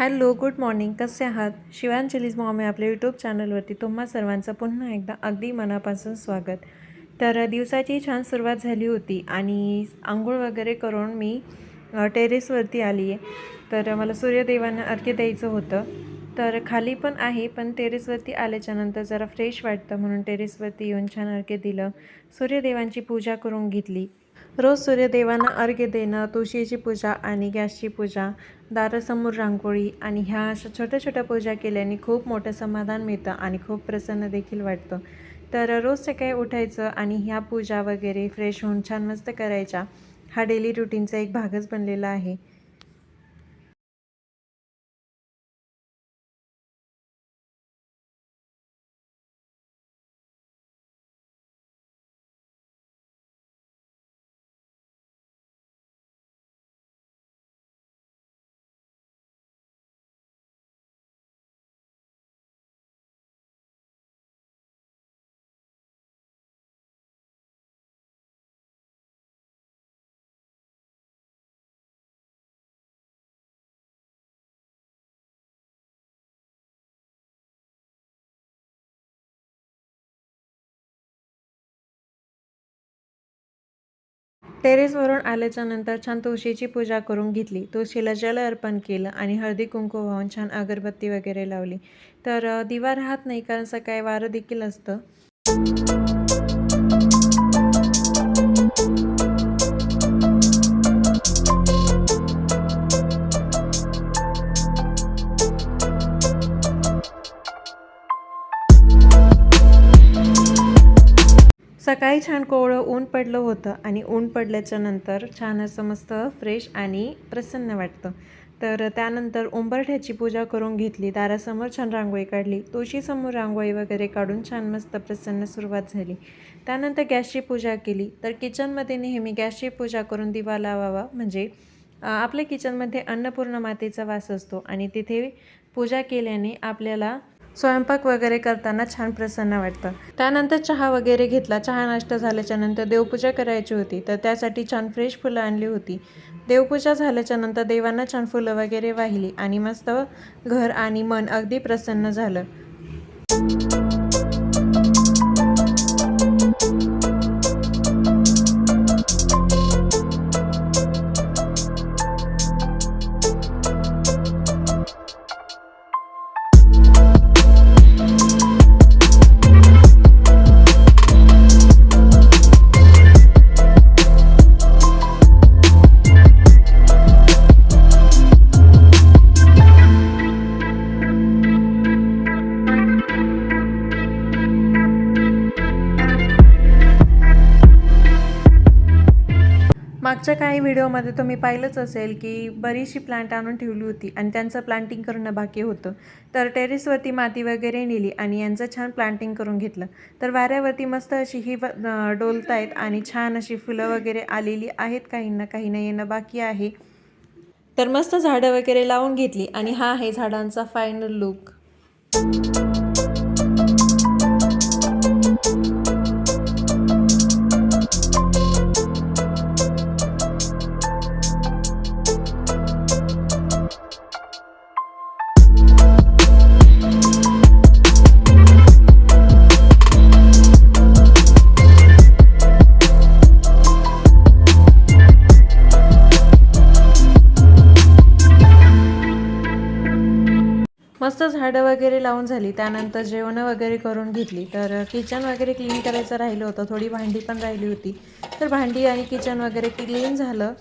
Hello, good morning. कसे आहात? शिवांजलीज Maugham या आपल्या यूट्यूब चॅनलवरती तुम्हा सर्वांचं पुन्हा एकदा अगदी मनापासून स्वागत. तर दिवसाची छान सुरुवात झाली होती आणि आंघोळ वगैरे करून मी टेरेसवरती आली आहे. तर मला सूर्यदेवांना अर्घ्य द्यायचं होतं. तर खाली पण आहे, पण टेरेसवरती आल्याच्यानंतर जरा फ्रेश वाटतं म्हणून टेरेसवरती येऊन छान अर्घ्य दिलं. सूर्यदेवांची पूजा करून घेतली. रोज सूर्यदेवांना अर्घ्य देणं, तुळशीची पूजा आणि गॅसची पूजा, दारासमोर रांगोळी आणि ह्या अशा छोट्या छोट्या पूजा केल्याने खूप मोठं समाधान मिळतं आणि खूप प्रसन्न देखील वाटतं. तर रोज सकाळी उठायचं आणि ह्या पूजा वगैरे फ्रेश होऊन छान मस्त करायच्या. हा डेली रुटीनचा एक भागच बनलेला आहे. टेरेसवरून आल्याच्या नंतर छान तुळशीची पूजा करून घेतली. तुळशीला जल अर्पण केलं आणि हळदी कुंकू वाहून छान अगरबत्ती वगैरे लावली. तर दिवा राहत नाही कारण सकाळी वारं देखील असतं. सकाळी छान कोवळं ऊन पडलं होतं आणि ऊन पडल्याच्या नंतर छान असं मस्त फ्रेश आणि प्रसन्न वाटतं. तर त्यानंतर उंबरठ्याची पूजा करून घेतली. दारासमोर छान रांगोळी काढली. तुळशीसमोर रांगोळी वगैरे काढून छान मस्त प्रसन्न सुरुवात झाली. त्यानंतर गॅसची पूजा केली. तर किचनमध्ये नेहमी गॅसची पूजा करून दिवा लावावा म्हणजे आपल्या किचनमध्ये अन्नपूर्णा मातेचा वास असतो आणि तिथे पूजा केल्याने आपल्याला स्वयंपाक वगैरे करताना छान प्रसन्न वाटतं. त्यानंतर चहा वगैरे घेतला. चहा नाश्ता झाल्याच्या नंतर देवपूजा करायची होती, तर त्यासाठी छान फ्रेश फुलं आणली होती. देवपूजा झाल्याच्या नंतर देवांना छान फुलं वगैरे वाहिली आणि मस्त घर आणि मन अगदी प्रसन्न झालं. मागच्या काही व्हिडिओमध्ये तुम्ही पाहिलंच असेल की बरीचशी प्लांट आणून ठेवली होती आणि त्यांचं प्लांटिंग करणं बाकी होतं. तर टेरेसवरती माती वगैरे नेली आणि यांचं छान प्लांटिंग करून घेतलं. तर वाऱ्यावरती मस्त अशी ही डोलतायत आणि छान अशी फुलं वगैरे आलेली आहेत. काहींना काही नाही येणं बाकी आहे. तर मस्त झाडं वगैरे लावून घेतली आणि हा आहे झाडांचा फायनल लुक. मस्त झाडं वगैरे लावून झाली. त्यानंतर जेवणं वगैरे करून घेतली. तर किचन वगैरे क्लीन करायचं राहिलं होतं. थोडी भांडी पण राहिली होती. तर भांडी आणि किचन वगैरे क्लीन झालं.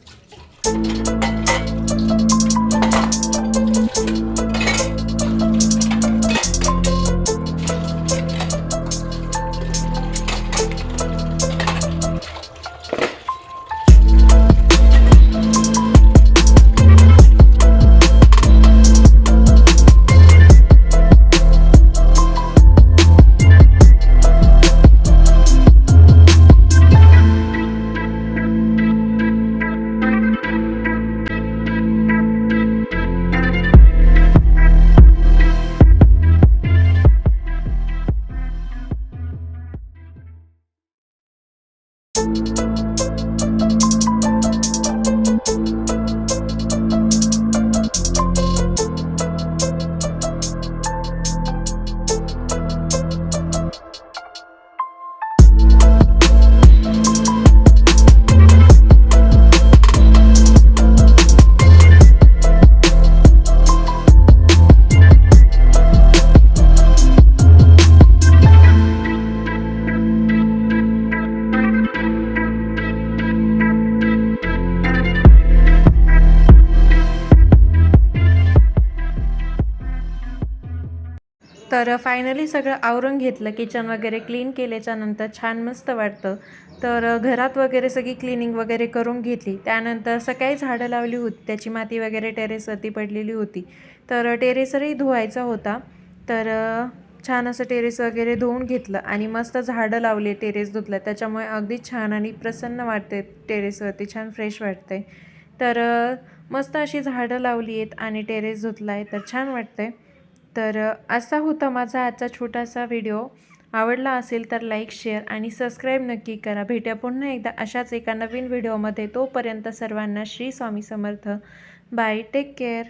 तर फायनली सगळं आवरून घेतलं, किचन वगैरे क्लीन केल्याच्यानंतर छान मस्त वाटतं. तर घरात वगैरे सगळी क्लिनिंग वगैरे करून घेतली. त्यानंतर सकाळी झाडं लावली होती, त्याची माती वगैरे टेरेसवरती पडलेली होती. तर टेरेसही धुवायचा होता. तर छान असं टेरेस वगैरे धुवून घेतलं आणि मस्त झाडं लावली, टेरेस धुतलं. त्याच्यामुळे अगदी छान आणि प्रसन्न वाटते, टेरेसवरती छान फ्रेश वाटतंय. तर मस्त अशी झाडं लावली आहेत आणि टेरेस धुतला आहे, तर छान वाटतंय. तर असा होता माझा आजचा छोटासा व्हिडिओ. आवडला असेल तर लाईक, शेअर आणि सबस्क्राईब नक्की करा. भेटूया पुन्हा एकदा अशाच एका नवीन व्हिडिओमध्ये. तोपर्यंत सर्वांना Shri Swami Samarth. Bye, take care.